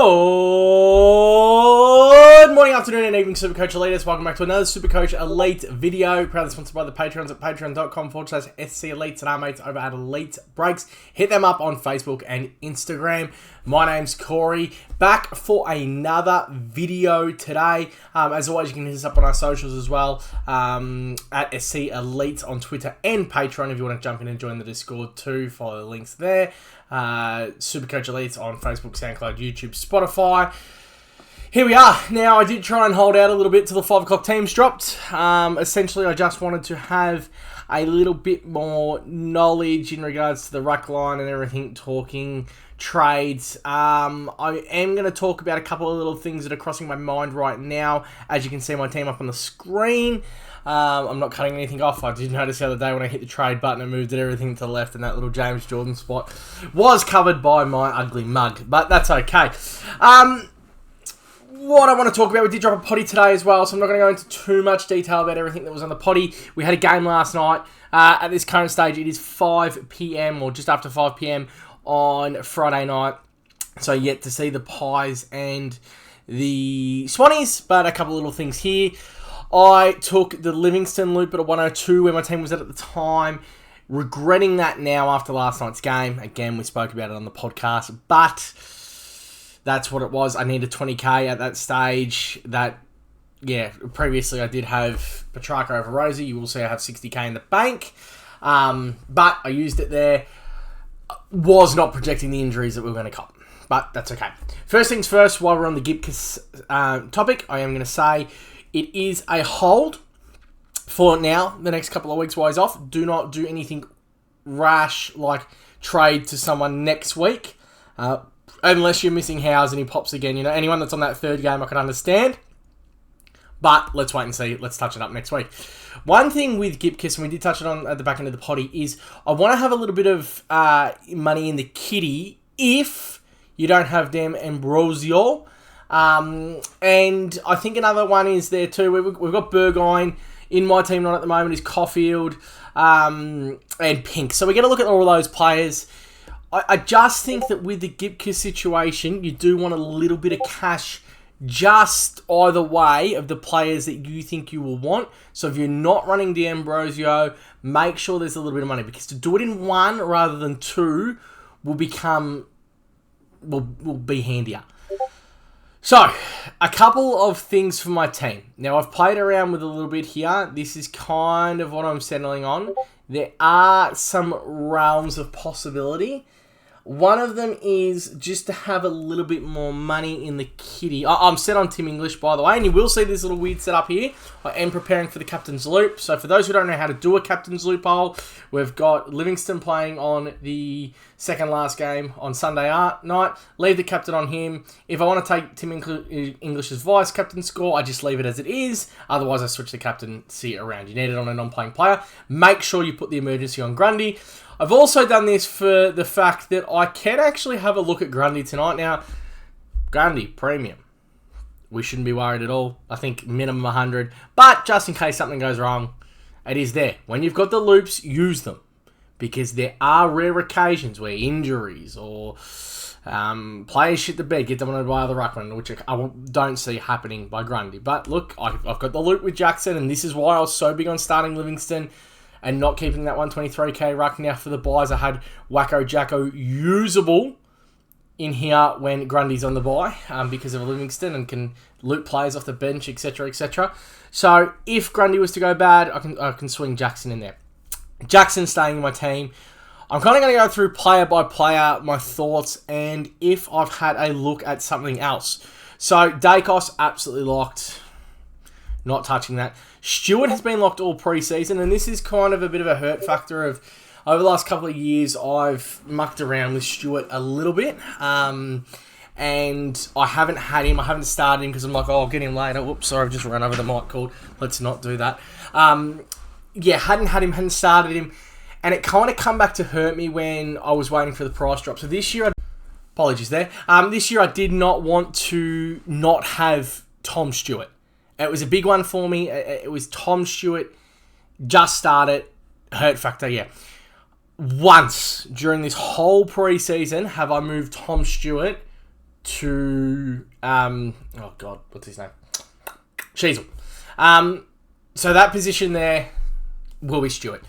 Good morning, afternoon, and evening, Supercoach Elites. Welcome back to another Supercoach Elite video. Proudly sponsored by the Patrons at patreon.com/SC Elites and our mates over at Elite Breaks. Hit them up on Facebook and Instagram. My name's Corey, back for another video today. As always, you can hit us up on our socials as well, at SC Elites on Twitter and Patreon if you want to jump in and join the Discord too. Follow the links there. Supercoach Elites on Facebook, SoundCloud, YouTube, Spotify. Here we are. Now, I did try and hold out a little bit till the 5 o'clock teams dropped. Essentially, I just wanted to have a little bit more knowledge in regards to the Ruck line and everything, talking trades. I am going to talk about a couple of little things that are crossing my mind right now. As you can see my team up on the screen. I'm not cutting anything off. I did notice the other day when I hit the trade button, it moved everything to the left, and that little James Jordan spot was covered by my ugly mug. But that's okay. What I want to talk about, we did drop a potty today as well, so I'm not going to go into too much detail about everything that was on the potty. We had a game last night. At this current stage, it is 5 p.m. or just after 5 p.m. on Friday night. So yet to see the Pies and the Swannies, but a couple of little things here. I took the Livingston loop at a 102 where my team was at the time. Regretting that now after last night's game. Again, we spoke about it on the podcast, but that's what it was. I needed 20k at that stage. Previously I did have Petrarca over Rosie. You will see I have 60k in the bank. But I used it there. Was not projecting the injuries that we were going to cop. But that's okay. First things first, while we're on the Gibus topic, I am going to say it is a hold for now, the next couple of weeks while he's off. Do not do anything rash like trade to someone next week. Unless you're missing Howes and he pops again. You know, anyone that's on that third game I can understand. But let's wait and see. Let's touch it up next week. One thing with Gibus, and we did touch it on at the back end of the potty, is I want to have a little bit of money in the kitty if you don't have them Ambrosio. And I think another one is there too. We've got Burgoyne in my team not at the moment, is Caulfield and Pink. So we get a look at all those players. I just think that with the Gibus situation, you do want a little bit of cash just either way of the players that you think you will want. So if you're not running D'Ambrosio, make sure there's a little bit of money, because to do it in one rather than two will be handier. So, a couple of things for my team. Now, I've played around with a little bit here. This is kind of what I'm settling on. There are some realms of possibility. One of them is just to have a little bit more money in the kitty. I'm set on Tim English, by the way, and you will see this little weird setup here. I am preparing for the captain's loop. So for those who don't know how to do a captain's loophole, we've got Livingston playing on the second last game on Sunday night. Leave the captain on him. If I want to take Tim English's vice captain score, I just leave it as it is. Otherwise, I switch the captaincy around. You need it on a non-playing player. Make sure you put the emergency on Grundy. I've also done this for the fact that I can actually have a look at Grundy tonight. Now, Grundy, premium. We shouldn't be worried at all. I think minimum 100. But just in case something goes wrong, it is there. When you've got the loops, use them. Because there are rare occasions where injuries or players shit the bed, get dominated by other ruckmen, which I don't see happening by Grundy. But look, I've got the loop with Jackson, and this is why I was so big on starting Livingston and not keeping that 123k ruck. Now for the buys, I had Wacko Jacko usable in here when Grundy's on the buy because of Livingston and can loot players off the bench, etc., etc. So if Grundy was to go bad, I can swing Jackson in there. Jackson staying in my team. I'm kind of going to go through player by player, my thoughts, and if I've had a look at something else. So Dacos, absolutely locked. Not touching that. Stewart has been locked all pre-season, and this is kind of a bit of a hurt factor of over the last couple of years, I've mucked around with Stewart a little bit, and I haven't had him. I haven't started him because I'm like, oh, I'll get him later. Whoops, sorry, I've just run over the mic cord. Let's not do that. Hadn't had him, hadn't started him, and it kind of come back to hurt me when I was waiting for the price drop. So this year, apologies there. This year I did not want to not have Tom Stewart. It was a big one for me. It was Tom Stewart, just started, hurt factor, yeah. Once during this whole preseason have I moved Tom Stewart to oh god, what's his name? Sheasel. So that position there will be Stewart.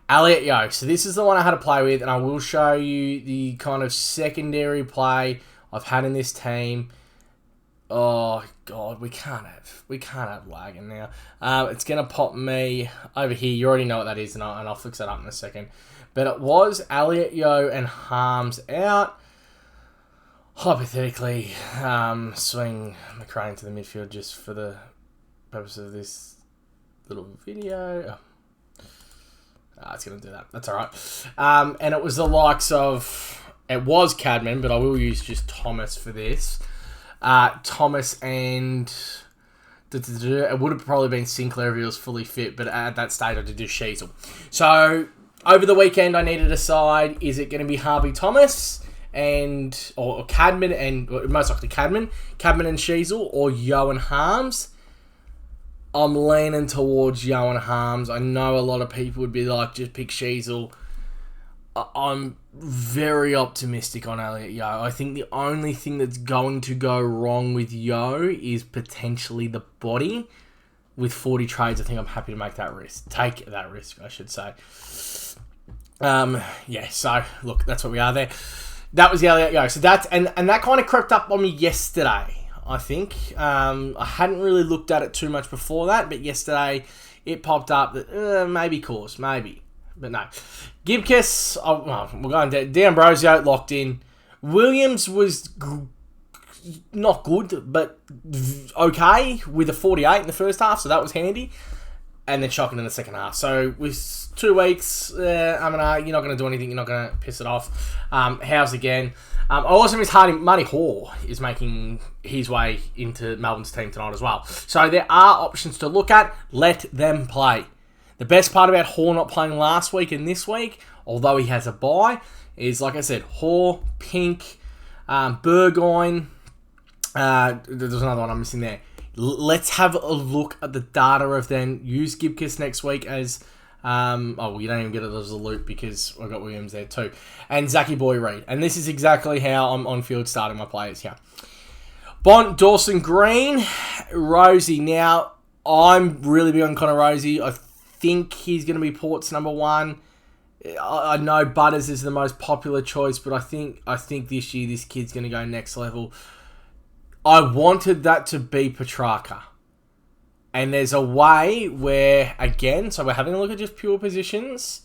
Elliot Yeo. So this is the one I had to play with, and I will show you the kind of secondary play I've had in this team. Oh god, we can't have lagging now. It's gonna pop me over here. You already know what that is, and I'll fix that up in a second. But it was Elliot Yeo and Harms out. Hypothetically, swing MACRAE into the midfield just for the purpose of this little video. It's going to do that. That's all right. And it was the likes of... It was CADMAN, but I will use just Thomas for this. Thomas and... It would have probably been Sinclair if he was fully fit, but at that stage I did do Sheasel. So, over the weekend I need to decide, is it going to be Harvey Thomas... or CADMAN and most likely CADMAN and Sheasel, or Yeo and Harms. I'm leaning towards Yeo and Harms. I know a lot of people would be like, just pick Sheasel. I'm very optimistic on Elliot Yeo. I think the only thing that's going to go wrong with Yeo is potentially the body. With 40 trades, I think I'm happy to make that risk. Take that risk, I should say. So look, that's what we are there. That was the Elliot Yeo. So that's and that kind of crept up on me yesterday, I think. I hadn't really looked at it too much before that, but yesterday it popped up that maybe cause, maybe. But no. Gibus, we're going down. D'Ambrosio locked in. Williams was not good, but okay with a 48 in the first half, so that was handy. And then shocking in the second half. So with 2 weeks, you're not going to do anything. You're not going to piss it off. Howes again. I also miss Marty Hall is making his way into Melbourne's team tonight as well. So there are options to look at. Let them play. The best part about Hall not playing last week and this week, although he has a bye, is, like I said, Hall, Pink, Burgoyne. There's another one I'm missing there. Let's have a look at the data of then. Use Gibus next week as... you don't even get it as a loop because I've got Williams there too. And Zachy Boy Reid. And this is exactly how I'm on field starting my players here. Bont, Dawson Green, Rosie. Now, I'm really big on Connor Rosie. I think he's going to be Port's number one. I know Butters is the most popular choice, but I think this year this kid's going to go next level. I wanted that to be Petrarca. And there's a way where, again, so we're having a look at just pure positions.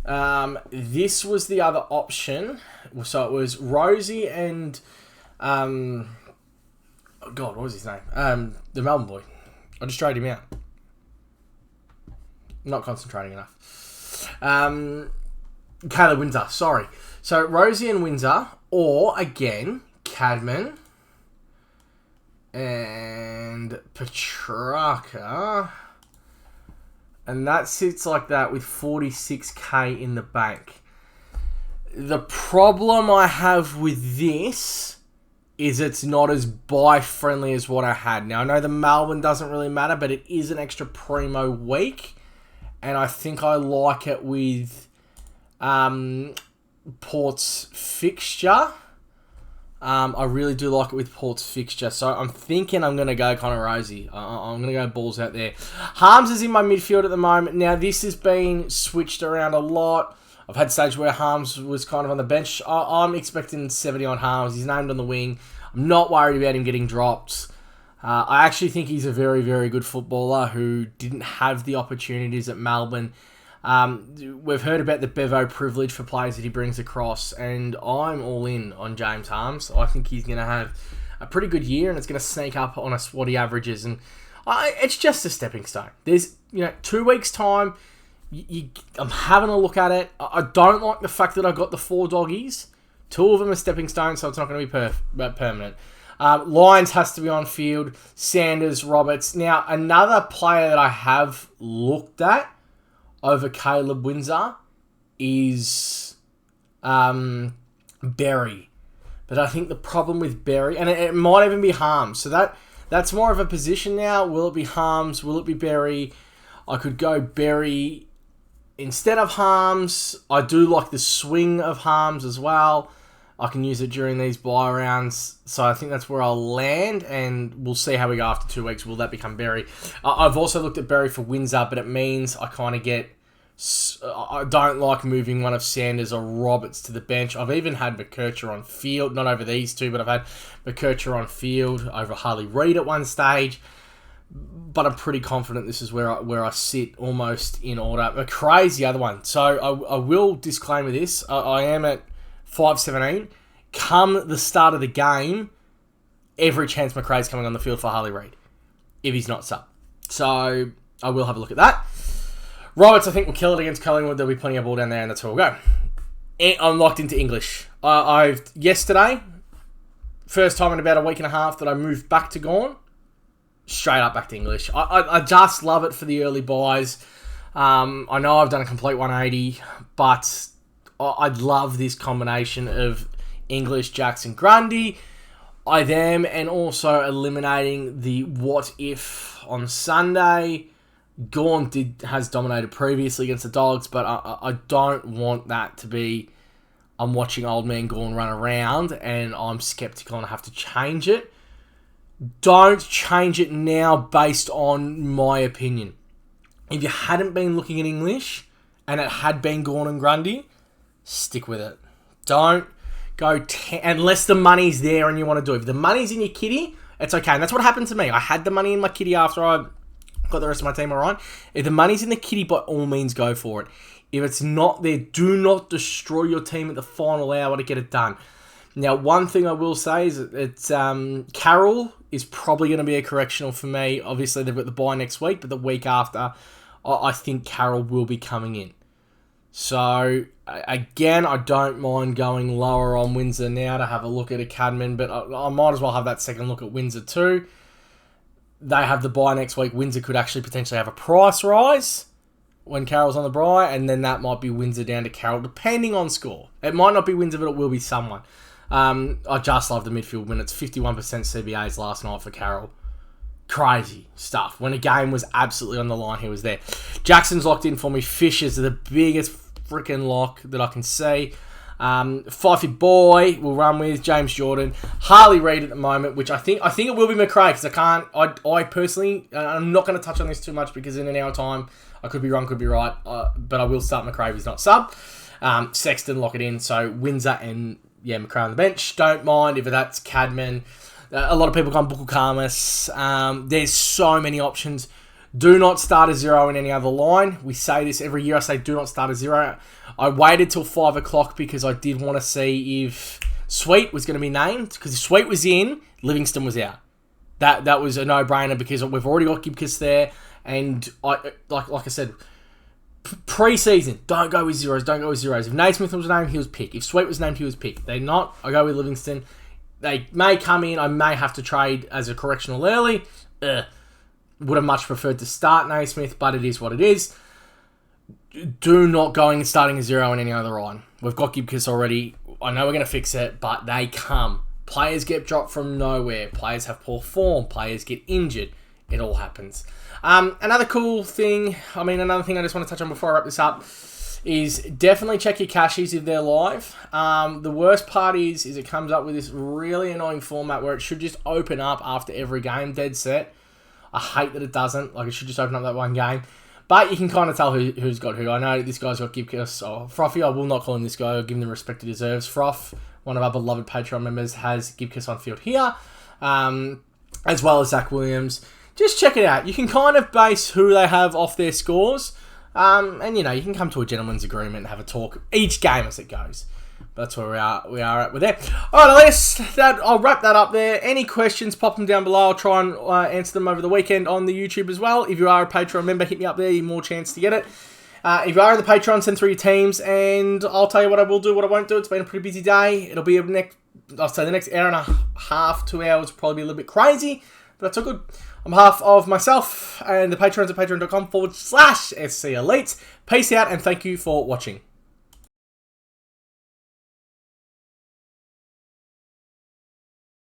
This was the other option. So it was Rosie and... what was his name? The Melbourne boy. I just traded him out. Not concentrating enough. Caleb Windsor, sorry. So Rosie and Windsor, or, again, CADMAN... and Petrarca, and that sits like that with 46k in the bank. The problem I have with this is it's not as buy friendly as what I had. Now I know the Melbourne doesn't really matter, but it is an extra primo week, and I think I like it with Port's fixture. I really do like it with Port's fixture. So I'm thinking I'm going to go Connor Rosie. I'm going to go balls out there. Harms is in my midfield at the moment. Now, this has been switched around a lot. I've had stage where Harms was kind of on the bench. I'm expecting 70 on Harms. He's named on the wing. I'm not worried about him getting dropped. I actually think he's a very, very good footballer who didn't have the opportunities at Melbourne. We've heard about the Bevo privilege for players that he brings across, and I'm all in on James Harms. I think he's going to have a pretty good year, and it's going to sneak up on us what he averages, and it's just a stepping stone. There's 2 weeks time. I'm having a look at it. I don't like the fact that I got the 4 doggies. 2 of them are stepping stones, so it's not going to be permanent. Lyons has to be on field. Sanders, Roberts. Now, another player that I have looked at over Caleb Windsor is Berry. But I think the problem with Berry, and it might even be Harms, so that's more of a position now. Will it be Harms? Will it be Berry? I could go Berry instead of Harms. I do like the swing of Harms as well. I can use it during these buy rounds. So I think that's where I'll land, and we'll see how we go after 2 weeks. Will that become Berry? I've also looked at Berry for Windsor, but it means I kind of get... I don't like moving one of Sanders or Roberts to the bench. I've even had McKercher on field. Not over these two, but I've had McKercher on field over Harley Reid at one stage. But I'm pretty confident this is where I sit almost in order. MACRAE's the other one. So I will disclaimer this. I am at 5.17. Come the start of the game, every chance MACRAE's coming on the field for Harley Reid, if he's not sub. So I will have a look at that. Roberts, I think, will kill it against Collingwood. There'll be plenty of ball down there, and that's where we'll go. I'm locked into English. Yesterday, first time in about a week and a half that I moved back to Gone, straight up back to English. I just love it for the early buys. I know I've done a complete 180, but I love this combination of English, Jackson, Grundy. I them, and also eliminating the what if on Sunday. Gawn has dominated previously against the Dogs, but I don't want that to be... I'm watching old man Gawn run around, and I'm sceptical and I have to change it. Don't change it now based on my opinion. If you hadn't been looking at English, and it had been Gawn and Grundy, stick with it. Don't go... unless the money's there and you want to do it. If the money's in your kitty, it's okay. And that's what happened to me. I had the money in my kitty after I... got the rest of my team alright. If the money's in the kitty, by all means, go for it. If it's not there, do not destroy your team at the final hour to get it done. Now, one thing I will say is it's Carroll is probably going to be a correctional for me. Obviously, they've got the bye next week, but the week after, I think Carroll will be coming in. So, again, I don't mind going lower on Windsor now to have a look at a CADMAN, but I might as well have that second look at Windsor too. They have the bye next week. Windsor could actually potentially have a price rise when Carroll's on the bye, and then that might be Windsor down to Carroll, depending on score. It might not be Windsor, but it will be someone. I just love the midfield win. It's 51% CBAs last night for Carroll. Crazy stuff. When a game was absolutely on the line, he was there. Jackson's locked in for me. Fishers are the biggest freaking lock that I can see. Fifey Boy will run with James Jordan. Harley Reid at the moment, which I think it will be MACRAE, because I personally, I'm not going to touch on this too much because in an hour time, I could be wrong, could be right, but I will start MACRAE if he's not sub. Sexton, lock it in. So Windsor and MACRAE on the bench. Don't mind if that's CADMAN. A lot of people gone Bukakarmas. There's so many options. Do not start a zero in any other line. We say this every year. I say do not start a zero. I waited till 5 o'clock because I did want to see if Sweet was going to be named. Because if Sweet was in, Livingston was out. That was a no-brainer because we've already got Gibus there. And like I said, pre-season, don't go with zeros. Don't go with zeros. If Naismith was named, he was picked. If Sweet was named, he was picked. They're not. I go with Livingston. They may come in. I may have to trade as a correctional early. Would have much preferred to start Naismith, but it is what it is. Do not go in starting a zero in any other line. We've got Gibus already. I know we're going to fix it, but they come. Players get dropped from nowhere. Players have poor form. Players get injured. It all happens. Another cool thing, another thing I just want to touch on before I wrap this up is definitely check your cashies if they're live. The worst part is it comes up with this really annoying format where it should just open up after every game, dead set. I hate that it doesn't. It should just open up that one game. But you can kind of tell who's got who. I know this guy's got Gibus or Frothy. I will not call him this guy. I'll give him the respect he deserves. Froth, one of our beloved Patreon members, has Gibus on field here, as well as Zach Williams. Just check it out. You can kind of base who they have off their scores. And, you can come to a gentleman's agreement and have a talk each game as it goes. That's where we are at with that. All right, I'll wrap that up there. Any questions, pop them down below. I'll try and answer them over the weekend on the YouTube as well. If you are a Patreon member, hit me up there. You're more chance to get it. If you are in the Patreon, send through your teams, and I'll tell you what I will do, what I won't do. It's been a pretty busy day. It'll be the next hour and a half, 2 hours, will probably be a little bit crazy, but that's all good. On behalf of myself and the patrons at patreon.com/SC Elite, peace out and thank you for watching.